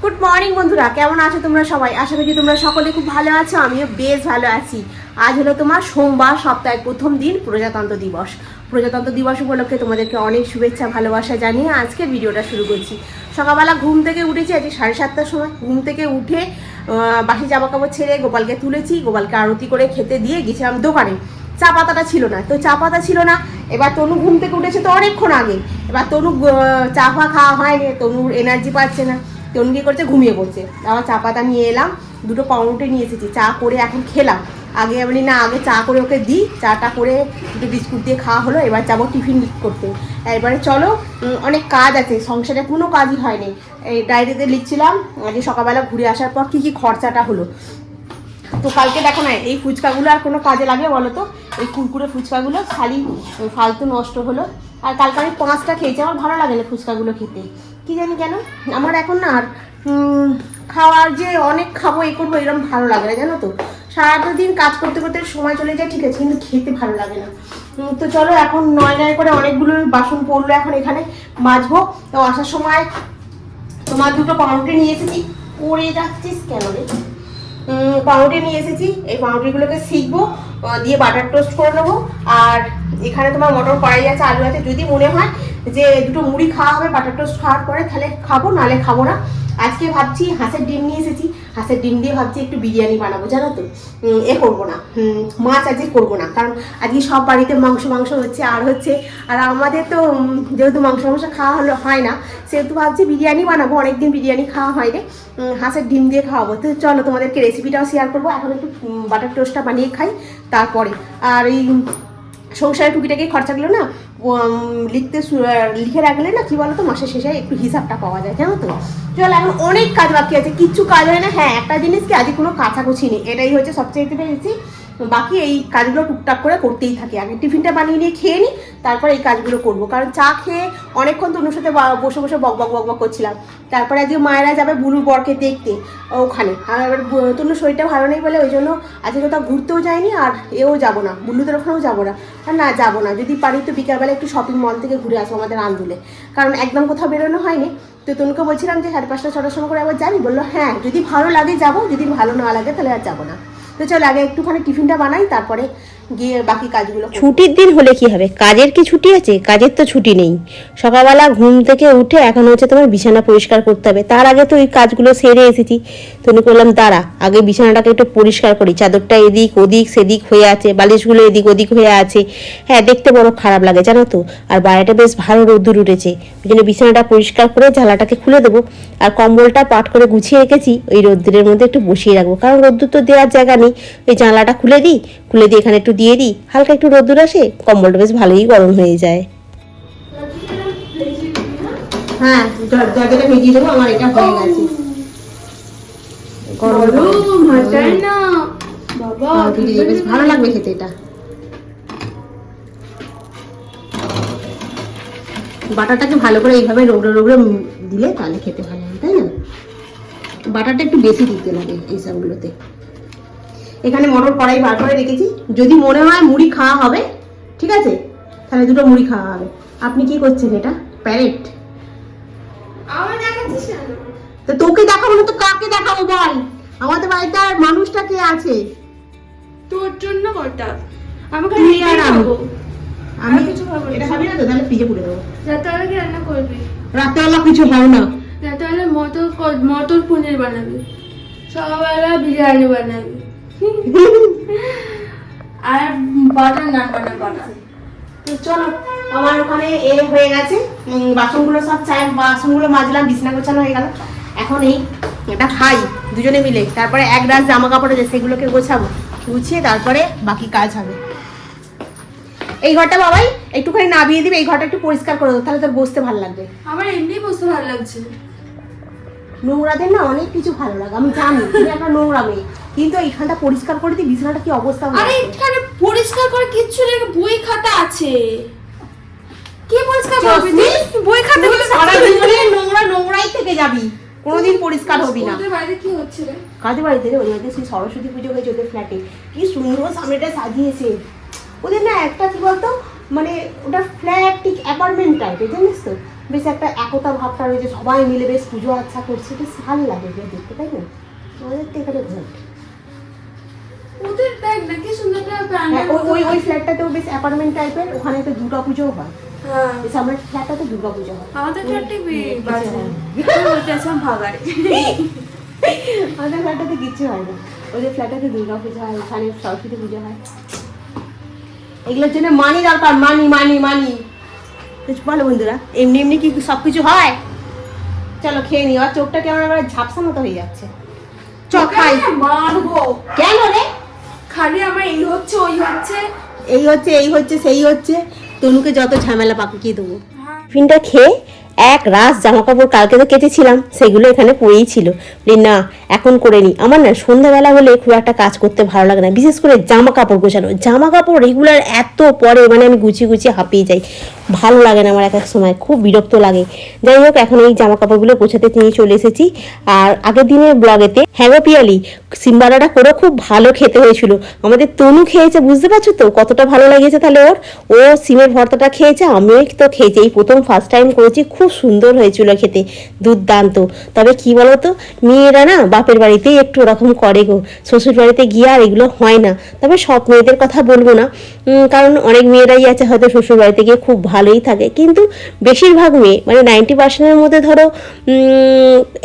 Good morning বন্ধুরা, কেমন আছো তোমরা সবাই? আশা করি তোমরা সকলে খুব ভালো আছো। আমিও বেশ ভালো আছি। আজ হলো তোমার সোমবার, সপ্তাহের প্রথম দিন, প্রজাতন্ত্র দিবস। প্রজাতন্ত্র দিবস উপলক্ষে তোমাদেরকে অনেক শুভেচ্ছা ভালোবাসা জানিয়ে আজকে ভিডিওটা শুরু করছি। সকালবেলা ঘুম থেকে উঠেছি, আজকে 7:30টার সময় ঘুম থেকে উঠে বাসি জামা কাপড় ছেড়ে গোপালকে তুলেছি। গোপালকে আরতি করে খেতে দিয়ে গেছিলাম দোকানে। চা পাতাটা ছিল না, তো চা পাতা ছিল না। এবার তনু ঘুম থেকে উঠেছে তো অনেকক্ষণ আগে। এবার তনু চা খাওয়া হয়নি, তনুর এনার্জি পাচ্ছে না। তনু কি করছে, ঘুমিয়ে পড়ছে। আবার চা পাতা নিয়ে এলাম, দুটো পাউরুটি নিয়ে এসেছি, চা করে এখন খেলাম। আগে বলি না, আগে চা করে ওকে দিই, চাটা করে দুটো বিস্কুট দিয়ে খাওয়া হলো। এবার যাবো টিফিন করতে। এবারে চলো, অনেক কাজ আছে, সংসারে কোনো কাজই হয়নি। এই ডায়েরিতে লিখছিলাম আজকে সকালবেলা ঘুরে আসার পর কী খরচাটা হলো। তো কালকে দেখো না, এই ফুচকাগুলো আর কোনো কাজে লাগে বলো তো? এই কুরকুরে ফুচকাগুলো খালি ফালতু নষ্ট হলো। আর কালকে আমি 5টা খেয়েছি, আমার ভালো লাগে না ফুচকাগুলো খেতে, কি জানি কেন। আমার এখন না আর খাওয়ার যে অনেক খাবো এই করবো এরকম ভালো লাগে না, জানো তো। সারাটা দিন কাজ করতে করতে সময় চলে যায়, ঠিক আছে, কিন্তু খেতে ভালো লাগে না। তো চলো, এখন নয় করে অনেকগুলো বাসন পড়লো, এখন এখানে মাজবো। তো আসার সময় তোমার দুটো পাউরুটি নিয়ে এসেছি। পড়ে যাচ্ছিস কেন রে? পাউরুটি নিয়ে এসেছি, এই পাউরুটিগুলোকে শিখবো, দিয়ে বাটার টোস্ট করে নেবো। আর এখানে তোমার মটর কড়াই আছে, আলু আছে। যদি মনে হয় যে দুটো মুড়ি খাওয়া হবে বাটার টোস্ট খাওয়ার পরে, তাহলে খাবো, নাহলে খাবো না। আজকে ভাবছি হাঁসের ডিম নিয়ে এসেছি, হাঁসের ডিম দিয়ে ভাবছি একটু বিরিয়ানি বানাবো, জানো তো। করবো না, মাছ আজকে করবো না, কারণ আজকে সব বাড়িতে মাংস হচ্ছে আর হচ্ছে। আর আমাদের তো যেহেতু মাংস খাওয়া হয় না, সেহেতু ভাবছি বিরিয়ানি বানাবো। অনেকদিন বিরিয়ানি খাওয়া হয় রে, হাঁসের ডিম দিয়ে খাওয়াবো। তো চলো, তোমাদেরকে রেসিপিটাও শেয়ার করবো। এখন একটু বাটার টোস্টটা বানিয়ে খাই তারপরে। আর এই সংসারের টুকিটাকি খরচাগুলো না লিখে রাখলে না, কি বলতো, মাসের শেষে একটু হিসাবটা পাওয়া যায়, জানো তো। চল, এখন অনেক কাজ বাকি আছে, কিচ্ছু কাজ হয় না। হ্যাঁ, একটা জিনিস কি, আজকে কোনো কাছাকুছি নেই, এটাই হচ্ছে সবচেয়ে বেশি। বাকি এই কাজগুলো টুকটাক করে করতেই থাকি। আগে টিফিনটা বানিয়ে নিয়ে খেয়ে নিই, তারপর এই কাজগুলো করবো। কারণ চা খেয়ে অনেকক্ষণ তনুর সাথে বসে বসে বক বক করছিলাম। তারপরে আজকে মায়েরা যাবে বুলুর বরকে দেখতে ওখানে। আর এবার তনুর শরীরটা ভালো নেই বলে ওই জন্য আজকে কোথাও ঘুরতেও যায়নি, আর এও যাবো না, বুল্লুদের ওখানেও যাবো না। আর না, যাবো না, যদি পারি তো বিকালবেলা একটু শপিং মল থেকে ঘুরে আসবো আমাদের আন্দুলে, কারণ একদম কোথাও বেরোনো হয়নি। তো তনুকে বলছিলাম যে 5:30-6টার সময় করে আবার যাবি, বললো হ্যাঁ, যদি ভালো লাগে যাবো, যদি ভালো না লাগে তাহলে আর যাবো না। তো চলো, আগে একটুখানি টিফিনটা বানাই, তারপরে গিয়ে বাকি কাজগুলো। ছুটির দিন হলে কি হবে, কাজের কি ছুটি আছে? কাজের তো ছুটি নেই। সকালবেলা ঘুম থেকে উঠে এখন হচ্ছে তোমার বিছানা পরিষ্কার করতে হবে, তার আগে তো ওই কাজগুলো সেরে এসেছি। তনু করলাম দাঁড়া, আগে বিছানাটাকে একটু পরিষ্কার করি, চাদরটা এদিক ওদিক সেদিক হয়ে আছে, বালিশগুলো এদিক ওদিক হয়ে আছে। হ্যাঁ, দেখতে বড় খারাপ লাগে, জানো তো। আর বাইরেটা বেশ ভালো রোদ্দুর উঠেছে, ওই জন্য বিছানাটা পরিষ্কার করে জানলাটাকে খুলে দেবো। আর কম্বলটা পাট করে গুছিয়ে রেখেছি, ওই রোদ্দুরের মধ্যে একটু বসিয়ে রাখবো, কারণ রোদ্দুর তো দেওয়ার জায়গা নেই। ওই জানলাটা খুলে দিয়ে এখানে একটু দিয়ে দিই, হালকা একটু রোদ্দুর আসে, কম্বলটা বেশ ভালোই গরম হয়ে যায়। হ্যাঁ, জলটা ভিজিয়ে দেবো, আমার এটা হয়ে গেছে। বেশ ভালো লাগবে খেতে এটা। বাটারটাকে ভালো করে এইভাবে রোগড়ে রোগড়ে দিলে তাহলে খেতে ভালো লাগে, তাই না? বাটারটা একটু বেশি দিতে লাগে এইসবগুলোতে। এখানে মটর কড়াই বার করে রেখেছি, যদি মনে হয় মুড়ি খাওয়া হবে, ঠিক আছে, তাহলে দুটো মুড়ি খাওয়া হবে। আপনি কি করছেন? এটা প্যারেট তো তোকে দেখাবো না তো কাকে দেখাবো বল? আমাদের বাড়িতে আর মানুষটা কে আছে? তোর জন্য কটা আমাকে আমি কিছু খাবো। এটা খাবি না তো? তাহলে ফ্রিজে পুড়ে দেবো। রাতেবেলা কি রান্না করবি? রাতেবেলা কিছু হবে না, রাতেবেলা মটর পনির বানাবি, সকালবেলা বিরিয়ানি বানাবি, আর বাটার নান বানাবি। তো চলো, আমার ওখানে হয়ে গেছে, বাসনগুলো সব বাসনগুলো মাজলাম, বিছানা গোছানো হয়ে গেল। এখন এটা খাই দুজনে মিলে, তারপরে এক রাত জামা কাপড় আছে সেগুলোকে গোছাবো, গুছিয়ে তারপরে বাকি কাজ হবে। এই ঘরটা বাবাই একটুখানি নামিয়ে দিবে, এই ঘরটা একটু পরিষ্কার করে দেবো, তাহলে তোর বসতে ভালো লাগবে। আমার এমনি বসতে ভালো লাগছে। নোংরাদের না অনেক কিছু ভালো লাগে, আমি জানি তুমি একটা নোংরা মেয়ে, কিন্তু এইখানটা পরিষ্কার করে দিই, বিছানাটা কি অবস্থা হয়। আরে এখানে পরিষ্কার করে কিচ্ছু নেই, বই খাতা আছে, কি পরিষ্কার করবি তুই? বই খাতা গুলো সারা জীবনে নোংরাই থেকে যাবি, কোনোদিন পরিষ্কার হবি না। ওদের বাড়িতে কি হচ্ছে রে? কাদের বাড়িতে রে? ওই বাড়িতে সেই সরস্বতী পুজো হয়েছে ওদের ফ্ল্যাটে, কি সুন্দর সামনেটা সাজিয়েছে। ওদের না একটা কি বলতো, মানে ওটা ফ্ল্যাট ঠিক অ্যাপার্টমেন্ট টাইপের, জানিস তো। বেশ একটা একতা ভাবটা রয়েছে, সবাই মিলে বেশ পুজো আচ্ছা করছে, বেশ ভালো লাগে এগুলো দেখতে, তাই না? আমাদের তো এখানে ঘর ওদের দেখ না কি সুন্দর একটা প্যান্ডেল। ওই ফ্ল্যাটটাতেও বেশ অ্যাপার্টমেন্ট টাইপের, ওখানে তো দুর্গা পুজোও হয়। হ্যাঁ বেশ আমার ফ্ল্যাটটাতে দুর্গা পুজো হয়। আমাদের ফ্ল্যাটে বাজে বলতে আছেন ভাগাড়ে। আমাদের ফ্ল্যাটটাতে কিচ্ছু হয় না, ওদের ফ্ল্যাটটাতে দুর্গা পুজো হয়, ওখানে সরস্বতী পুজো হয়। এগুলোর জন্য মানি দরকার, মানি মানি মানি। বলো বন্ধুরা, এমনি এমনি কি সব কিছু হয়? চলো খেয়ে নিও। আর চোখটা কেমন আবার ঝাপসা মতো হয়ে যাচ্ছে। চল খাই। মারবো কেন রে? খালি আমার এই হচ্ছে ওই হচ্ছে। এই হচ্ছে সেই হচ্ছে, তনুকে যত ঝামেলা পাকিয়ে দেবো। টিফিনটা খেয়ে এক রাস জামা কাপড় কালকে তো কেচেছিলাম, সেগুলো এখানে পড়েই ছিল। বলি না এখন করে নি, আমার না সন্ধ্যাবেলা হলে খুব একটা কাজ করতে ভালো লাগে না, বিশেষ করে জামা কাপড় গোছানো। জামা কাপড় রেগুলার এত পরে মানে আমি গুছিয়ে গুছিয়ে হাঁপিয়ে যাই, ভালো লাগে না আমার এক এক সময়, খুব বিরক্ত লাগে। যাই হোক এখন এই জামা কাপড়গুলো গোছাতে নিয়ে চলে এসেছি। আর আগের দিনের ব্লগেতে হ্যাগো পিয়ালি সিম্বারাটা করে খুব ভালো খেতে হয়েছিল, আমাদের তনু খেয়েছে, বুঝতে পারছো তো কতটা ভালো লেগেছে। তাহলে ও সিমের ভর্তাটা খেয়েছে, আমিও তো খেয়েছি, এই প্রথম ফার্স্ট টাইম করেছি, খুব সুন্দর হয়েছিল খেতে, দুর্দান্ত। তবে কি বলতো, মেয়েরা না বাপের বাড়িতেই একটু ওরকম করে গো, শ্বশুর বাড়িতে গিয়ে আর এগুলো হয় না। তবে সব মেয়েদের কথা বলবো না, কারণ অনেক মেয়েরাই আছে হয়তো শ্বশুর বাড়িতে গিয়ে খুব ভালোই থাকে, কিন্তু বেশিরভাগ মেয়ে মানে 90%-এর মধ্যে ধরো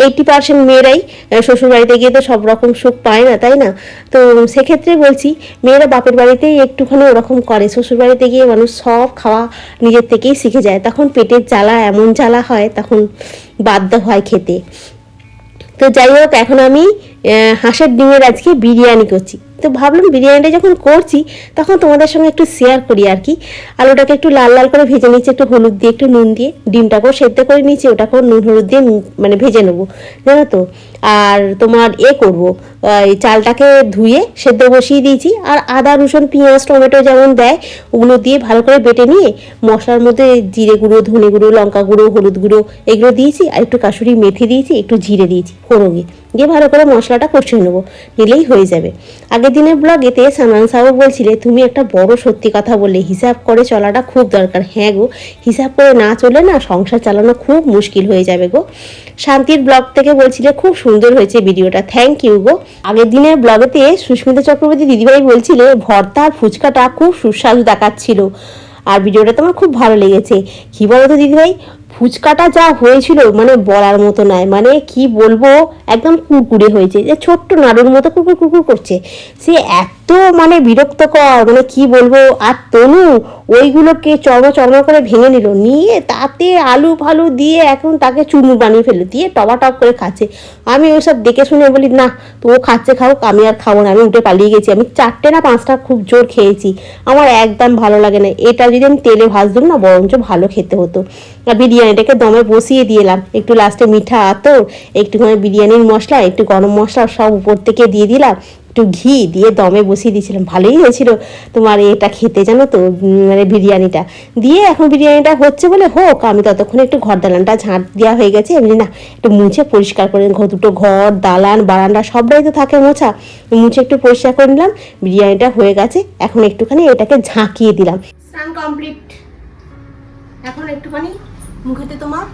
80% মেয়েরাই শ্বশুর বাড়িতে গিয়ে তো সব রকম সুখ পায় না, তাই না? তো সেক্ষেত্রে বলছি মেয়েরা বাপের বাড়িতেই একটুখানি ওরকম করে, শ্বশুর বাড়িতে গিয়ে মানুষ সব খাওয়া নিজের থেকেই শিখে যায়, তখন পেটের জ্বালা এমন জ্বালা হয়, তখন বাধ্য হয় খেতে। তো যাই হোক এখন আমি হাঁসের ডিমের আজকে বিরিয়ানি করছি। তো ভাবলাম বিরিয়ানিটা যখন করছি তখন তোমাদের সঙ্গে একটু শেয়ার করি আর কি। আলুটাকে একটু লাল লাল করে ভেজে নিচ্ছি, একটু হলুদ দিয়ে একটু নুন দিয়ে, ডিমটাকেও সেদ্ধ করে নিচ্ছি, ওটাকেও নুন হলুদ দিয়ে মানে ভেজে নেবো, জানো তো। আর তোমার করবো এই চালটাকে ধুয়ে সেদ্ধ বসিয়ে দিয়েছি, আর আদা রসুন পেঁয়াজ টমেটো যেমন দেয় ওগুলো দিয়ে ভালো করে বেটে নিয়ে মশলার মধ্যে জিরে গুঁড়ো ধনে গুঁড়ো লঙ্কা গুঁড়ো হলুদ গুঁড়ো এগুলো দিয়েছি, আর একটু কাসুরি মেথি দিয়েছি, একটু জিরে দিয়েছি ফোড়নে দিয়ে ভালো করে মশলাটা কষিয়ে নেবো, নিলেই হয়ে যাবে। আগের দিনের ব্লগেতে সানান সাহু বলছিলে তুমি একটা বড় সত্যি কথা বললে, হিসাব করে চলাটা খুব দরকার। হ্যাঁ গো, হিসাব করে না চলে না সংসার চালানো খুব মুশকিল হয়ে যাবে গো। শান্তির ব্লগ থেকে বলছিলে খুব সুন্দর হয়েছে ভিডিওটা, থ্যাংক ইউ গো। আগের দিনের ব্লগেতে সুস্মিতা চক্রবর্তী দিদিভাই বলছিলে ভর্তা আর ফুচকাটা খুব সুস্বাদু দেখাচ্ছিল, আর ভিডিওটা তো আমার খুব ভালো লেগেছে। কি বলো তো দিদিভাই, ফুচকাটা যা হয়েছিল মানে বলার মতো নয়, মানে কি বলবো একদম কুরকুরে হয়েছে, যে ছোট্ট নাড়ুর মতো কুকুর কুকুর করছে, সে এত মানে বিরক্তকর, মানে কি বলবো। আর তনু ওইগুলোকে চর্মা চর্মা করে ভেঙে নিল, নিয়ে তাতে আলু ফালু দিয়ে এখন তাকে চুরমুর বানিয়ে ফেলে দিয়ে টবা টপ করে খাচ্ছে। আমি ওইসব দেখে শুনে বলি না তো ও খাচ্ছে খাও, আমি আর খাবো না, আমি উঠে পালিয়ে গেছি। আমি 4টে না 5টা খুব জোর খেয়েছি, আমার একদম ভালো লাগে না। এটা যদি আমি তেলে ভাজতাম না বরঞ্চ ভালো খেতে হতো। আর বিরিয়ানিটাকে দমে বসিয়ে দিলাম, একটু লাস্টে মিঠা আতর, একটুখানি বিরিয়ানির মশলা, একটু গরম মশলা সব উপর থেকে দিয়ে দিলাম, একটু ঘি দিয়ে দমে বসিয়ে দিয়েছিলাম, ভালোই হয়েছিল তোমার এটা খেতে, জানো তো মানে বিরিয়ানিটা দিয়ে। এখন বিরিয়ানিটা হচ্ছে বলে হোক, আমি ততক্ষণে একটু ঘর দালানটা ঝাঁট দেওয়া হয়ে গেছে, এমনি না একটু মুছে পরিষ্কার করে দুটো ঘর দালান বারান্দা সবটাই তো থাকে মোছা, মুছে একটু পরিষ্কার করে নিলাম। বিরিয়ানিটা হয়ে গেছে, এখন একটুখানি এটাকে ঝাঁকিয়ে দিলাম। স্নান কমপ্লিট, এখন একটুখানি মুখেতে তোমার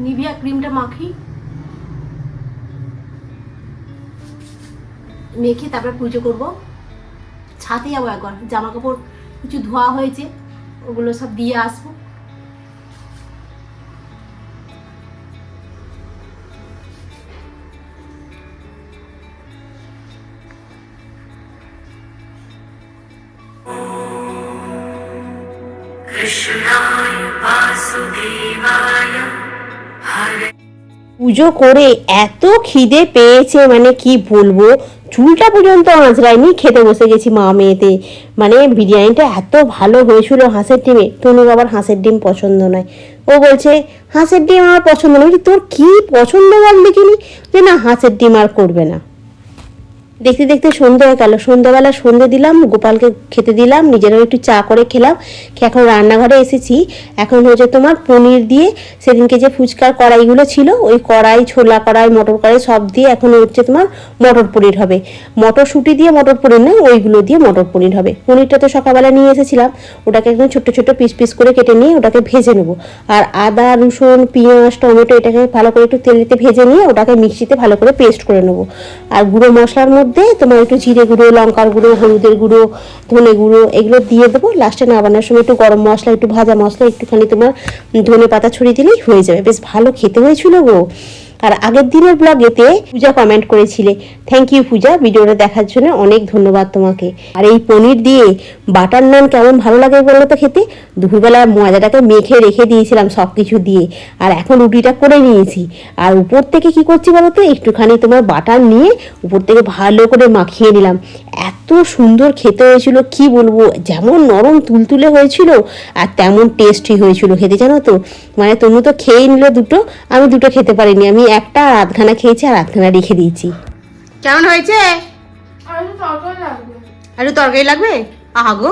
নিভিয়া ক্রিমটা মাখি, মেখে তারপর পুজো করব। ছাদে যাবো, একবার জামা কাপড় কিছু ধোয়া হয়েছে ওগুলো সব দিয়ে আসবো। পুজো করে এত খিদে পেয়েছে মানে কি বলবো, চুলটা পর্যন্ত আঁচড়ায়নি, খেতে বসে গেছি মা মেয়েতে। মানে বিরিয়ানিটা এত ভালো হয়েছিল হাঁসের ডিমে, তনুর আবার হাঁসের ডিম পছন্দ নয়, ও বলছে হাঁসের ডিম আমার পছন্দ নয়। তোর কি পছন্দ বল দেখিনি, যে না হাঁসের ডিম আর করবে না। দেখতে দেখতে সন্ধ্যে হয়ে গেল। সন্ধ্যাবেলা সন্ধ্যে দিলাম, গোপালকে খেতে দিলাম, নিজেরাও একটু চা করে খেলাম। এখন রান্নাঘরে এসেছি। এখন হচ্ছে তোমার পনির দিয়ে সেদিনকে যে ফুচকার কড়াইগুলো ছিল, ওই কড়াই, ছোলা কড়াই, মটর কড়াই সব দিয়ে এখন হচ্ছে তোমার মটর পনির হবে। মটরশুঁটি দিয়ে মটর পনির না, ওইগুলো দিয়ে মটর পনির হবে। পনিরটা তো সকালবেলা নিয়ে এসেছিলাম, ওটাকে একদম ছোট ছোট পিস পিস করে কেটে নিয়ে ওটাকে ভেজে নেবো। আর আদা, রসুন, পেঁয়াজ, টমেটো এটাকে ভালো করে একটু তেলেতে ভেজে নিয়ে ওটাকে মিক্সিতে ভালো করে পেস্ট করে নেবো। আর গুঁড়ো মশলার মধ্যে তোমার একটু জিরে গুঁড়ো, লঙ্কার গুঁড়ো, হলুদের গুঁড়ো, ধনে গুঁড়ো এগুলো দিয়ে দেবো। লাস্টে নামানোর সময় একটু গরম মশলা, একটু ভাজা মশলা, একটুখানি তোমার ধনে পাতা ছড়িয়ে দিলেই হয়ে যাবে। বেশ ভালো খেতে হয়েছিল গো। আর আগের দিনের ব্লগেতে পূজা কমেন্ট করেছিলে, থ্যাংক ইউ পূজা, ভিডিওটা দেখার জন্য অনেক ধন্যবাদ তোমাকে। আর এই পনির দিয়ে বাটার নান কেমন ভালো লাগে বলো তো খেতে। দুপুরবেলা ময়দাটাকে মেখে রেখে দিয়েছিলাম সব কিছু দিয়ে, আর এখন রুটিটা করে নিয়েছি। আর উপর থেকে কি করছি বলো তো, একটুখানি তোমার বাটার নিয়ে উপর থেকে ভালো করে মাখিয়ে নিলাম। এত সুন্দর খেতে হয়েছিল কি বলবো, যেমন নরম তুলতুলে হয়েছিল আর তেমন টেস্টি হয়েছিল খেতে, জানো তো। মানে তনু তো খেয়ে নিল দুটো, আমি দুটো খেতে পারিনি। আমি একটা আর আধখানা খেয়েছি আর আধখানা রেখে দিয়েছি। কেমন হয়েছে? আর একটু তরকারি লাগবে। একটু তরকারি লাগবে? আহা গো,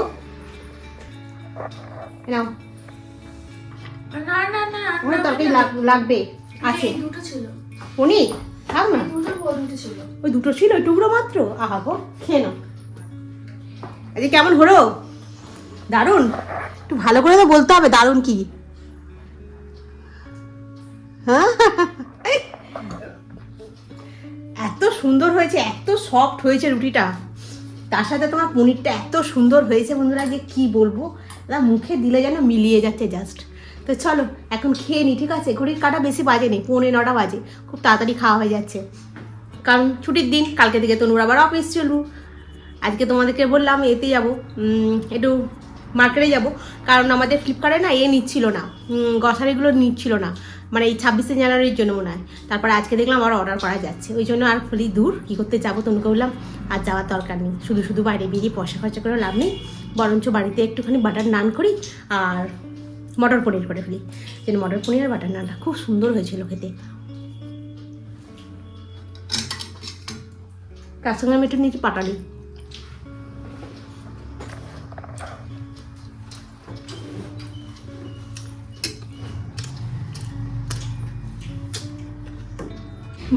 নাও। না না না ওখানে তরকারি লাগবে, আছে। এই দুটো ছিল, পনির খাও না? দুটো ছিল। ওই দুটো ছিল, ওই টুকরো মাত্র। আহা গো, খেয়ে নাও। আজকে কেমন হলো? দারুণ? একটু ভালো করে তো বলতে হবে দারুণ কি। হ্যাঁ, এত সুন্দর হয়েছে, এত সফট হয়েছে রুটিটা, তার সাথে তোমার পনিরটা এত সুন্দর হয়েছে বন্ধুরা, যে কি বলবো, মুখে দিলে যেন মিলিয়ে যাচ্ছে জাস্ট। তো চলো এখন খেয়ে নি, ঠিক আছে? ঘড়ির কাটা বেশি বাজেনি, 9:45 বাজে, খুব তাড়াতাড়ি খাওয়া হয়ে যাচ্ছে, কারণ ছুটির দিন। কালকে থেকে তনুর আবার অফিস চলবো। আজকে তোমাদেরকে বললাম এতে যাবো, একটু মার্কেটে যাব, কারণ আমাদের ফ্লিপকার্টে না নিচ্ছিল না, গ্রসারিগুলো নিচ্ছিল না, মানে এই 26শে জানুয়ারির জন্য মনে হয়। তারপরে আজকে দেখলাম আবার অর্ডার করা যাচ্ছে, ওই জন্য আর বলি দূর কী করতে যাবো। তনুকে বললাম আর যাওয়ার দরকার নেই, শুধু শুধু বাইরে বেরিয়ে পয়সা খরচা করে লাভ নেই, বরঞ্চ বাড়িতে একটুখানি বাটার নান করি আর মটর পনির করে ফেলি। যেন মটর পনির আর বাটার নানটা খুব সুন্দর হয়েছিল খেতে। তার সঙ্গে আমি একটু নিচে পাটালি।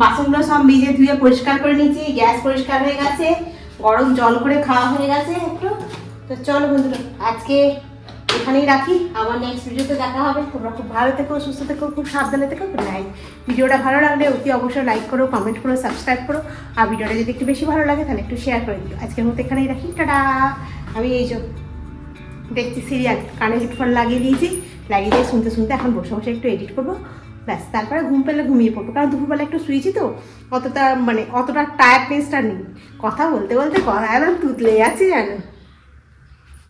বাসনগুলো সব মেজে ধুয়ে পরিষ্কার করে নিয়েছি, গ্যাস পরিষ্কার হয়ে গেছে, গরম জল করে খাওয়া হয়ে গেছে একটু। তো চলো বন্ধুরা, আজকে এখানেই রাখি, আবার নেক্সট ভিডিওতে দেখা হবে। তোমরা খুব ভালো থেকো, সুস্থ থেকো, খুব সাবধানে থেকো। Good night. ভিডিওটা ভালো লাগলে অতি অবশ্যই লাইক করো, কমেন্ট করো, সাবস্ক্রাইব করো, আর ভিডিওটা যদি একটু বেশি ভালো লাগে তাহলে একটু শেয়ার করে দিও। আজকের মতো এখানেই রাখি, টাটা। আমি এই যে দেখছি সিরিয়াল, কানে হেডফোন লাগিয়ে দিয়েছি, লাগিয়ে দিয়ে শুনতে শুনতে এখন বসে বসে একটু এডিট করবো, ব্যাস। তারপরে ঘুম পেলে ঘুমিয়ে পড়বো, কারণ দুপুরবেলা একটু শুয়েছি তো, অতটা টায়ার্ডনেসটা নেই। কথা বলতে বলতে কথা একদম তুতলে যাচ্ছে জানো।